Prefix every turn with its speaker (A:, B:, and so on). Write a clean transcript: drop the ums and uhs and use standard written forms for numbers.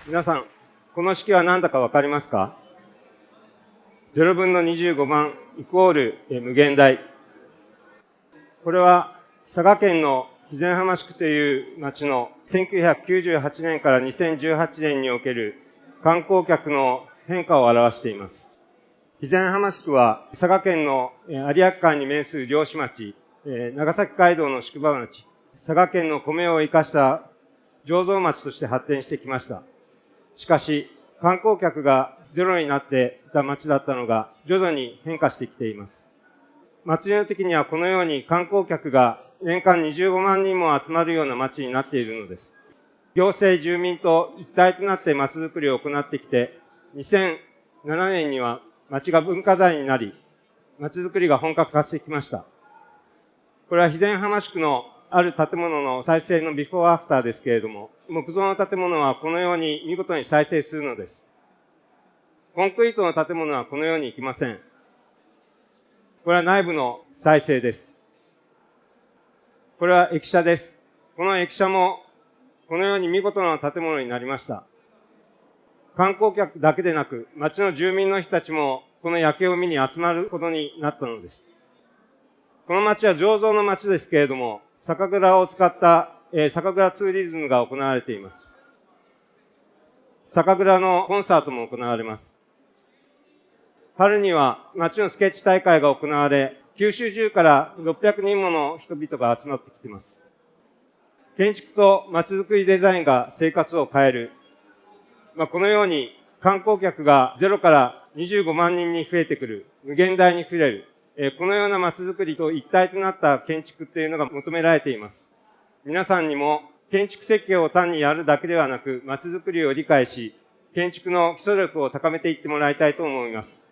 A: 皆さん、この式は何だかわかりますか？ 0 分の25万イコール無限大。これは佐賀県の肥前浜宿という町の1998年から2018年における観光客の変化を表しています。肥前浜宿は佐賀県の有明海に面する漁師町、長崎街道の宿場町、佐賀県の米を生かした醸造町として発展してきました。しかし、観光客がゼロになっていた町だったのが徐々に変化してきています。祭りの時にはこのように観光客が年間25万人も集まるような町になっているのです。行政、住民と一体となって町づくりを行ってきて、2007年には町が文化財になり、町づくりが本格化してきました。これは肥前浜宿のある建物の再生のビフォーアフターですけれども、木造の建物はこのように見事に再生するのです。コンクリートの建物はこのようにいきません。これは内部の再生です。これは駅舎です。この駅舎もこのように見事な建物になりました。観光客だけでなく、町の住民の人たちもこの夜景を見に集まることになったのです。この町は醸造の町ですけれども、酒蔵を使った酒蔵ツーリズムが行われています。酒蔵のコンサートも行われます。春には町のスケッチ大会が行われ、九州中から600人もの人々が集まってきています。建築と町づくりデザインが生活を変える。このように観光客が0から25万人に増えてくる、無限大に触れる。このような町づくりと一体となった建築というのが求められています。皆さんにも建築設計を単にやるだけではなく、町づくりを理解し、建築の基礎力を高めていってもらいたいと思います。